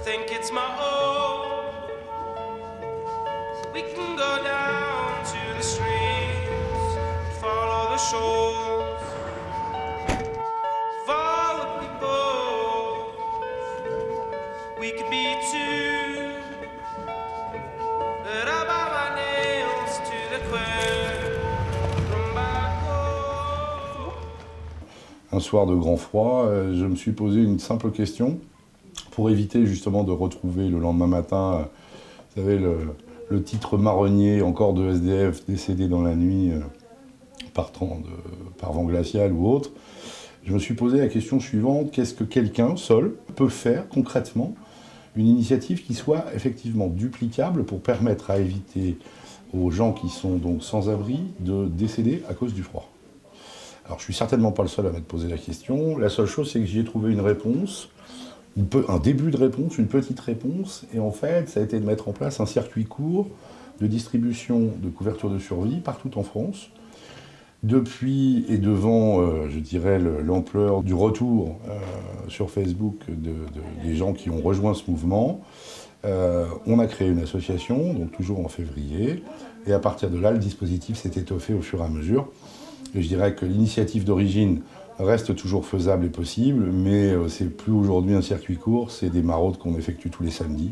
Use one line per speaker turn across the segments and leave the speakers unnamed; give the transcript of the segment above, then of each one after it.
think it's my own. We can go down to the streets, follow the shores, follow people. We could be two, but I buy my nails to the quill. From back home.
Un soir de grand froid, je me suis posé une simple question pour éviter justement de retrouver le lendemain matin, vous savez, le titre marronnier encore de SDF décédé dans la nuit partant par vent glacial ou autre. Je me suis posé la question suivante, qu'est-ce que quelqu'un seul peut faire concrètement, une initiative qui soit effectivement duplicable pour permettre à éviter aux gens qui sont donc sans abri de décéder à cause du froid. Alors je suis certainement pas le seul à m'être posé la question, la seule chose c'est que j'y ai trouvé une réponse, un début de réponse, une petite réponse, et en fait ça a été de mettre en place un circuit court de distribution de couverture de survie partout en France. Depuis et devant, je dirais, l'ampleur du retour sur Facebook des gens qui ont rejoint ce mouvement, on a créé une association, donc toujours en février, et à partir de là, le dispositif s'est étoffé au fur et à mesure. Et je dirais que l'initiative d'origine reste toujours faisable et possible, mais c'est plus aujourd'hui un circuit court, c'est des maraudes qu'on effectue tous les samedis.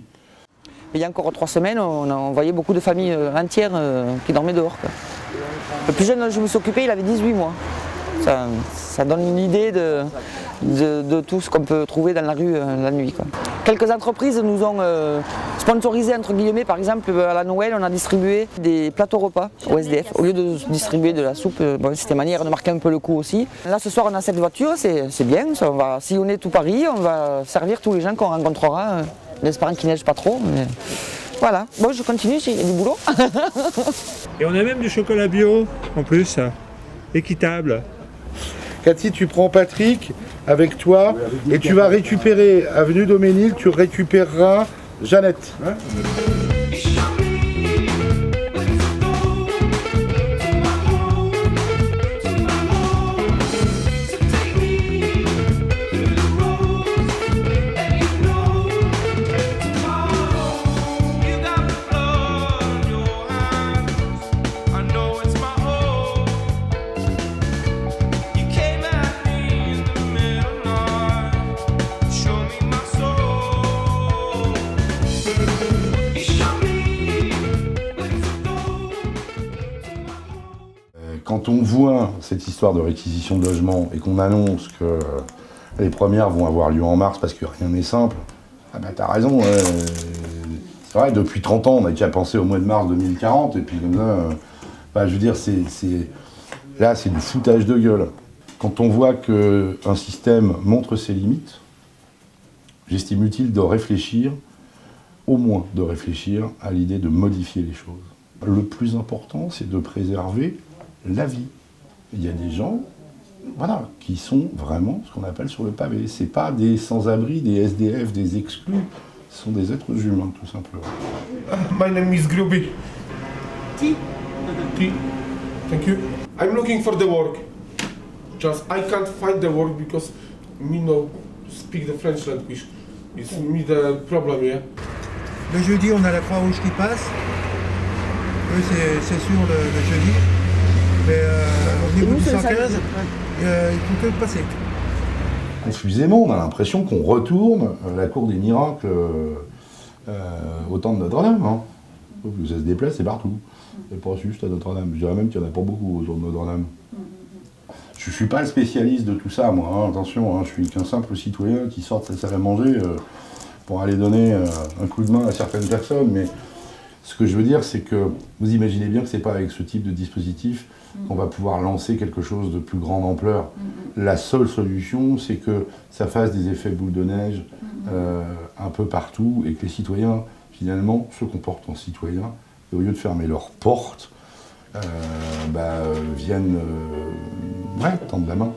Il y a encore 3 semaines, on voyait beaucoup de familles entières qui dormaient dehors, quoi. Le plus jeune dont je me suis occupé, il avait 18 mois. Ça donne une idée de tout ce qu'on peut trouver dans la rue la nuit, quoi. Quelques entreprises nous ont sponsorisé, entre guillemets, par exemple à la Noël, on a distribué des plateaux repas au SDF. Au lieu de distribuer de la soupe, bon, c'était manière de marquer un peu le coup aussi. Là ce soir on a cette voiture, c'est bien, ça, on va sillonner tout Paris, on va servir tous les gens qu'on rencontrera, en espérant qu'il neige pas trop. Mais... Voilà, bon je continue, il y a du boulot.
Et on a même du chocolat bio en plus, équitable.
Cathy, tu prends Patrick avec toi et tu vas récupérer avenue Doménil, tu récupéreras Jeannette.
Quand on voit cette histoire de réquisition de logements et qu'on annonce que les premières vont avoir lieu en mars parce que rien n'est simple, ah ben t'as raison, c'est vrai, depuis 30 ans on a déjà pensé au mois de mars 2040 et puis comme ça, bah, je veux dire, là c'est du foutage de gueule. Quand on voit qu'un système montre ses limites, j'estime utile de réfléchir, au moins de réfléchir à l'idée de modifier les choses. Le plus important c'est de préserver la vie. Il y a des gens, voilà, qui sont vraiment ce qu'on appelle sur le pavé. C'est pas des sans-abri, des SDF, des exclus, ce sont des êtres humains, tout simplement.
My name is Gruby.
Tea.
Tea. Thank you. I'm looking for the work. Just I can't find the work because me no speak the French language. It's me the problem, yeah.
Le jeudi, on a la Croix-Rouge qui passe. Eux, c'est sûr le jeudi. Mais au niveau du 115, il faut que passer.
Confusément, on a l'impression qu'on retourne à la cour des miracles au temps de Notre-Dame. Hein. Ça se déplace, c'est partout. C'est pas juste à Notre-Dame. Je dirais même qu'il n'y en a pas beaucoup autour de Notre-Dame. Je ne suis pas le spécialiste de tout ça, moi. Hein. Attention, hein, je suis qu'un simple citoyen qui sort de sa salle à manger pour aller donner un coup de main à certaines personnes. Mais ce que je veux dire, c'est que vous imaginez bien que ce n'est pas avec ce type de dispositif qu'on va pouvoir lancer quelque chose de plus grande ampleur. La seule solution, c'est que ça fasse des effets boule de neige un peu partout et que les citoyens, finalement, se comportent en citoyens et au lieu de fermer leurs portes, viennent tendre la main.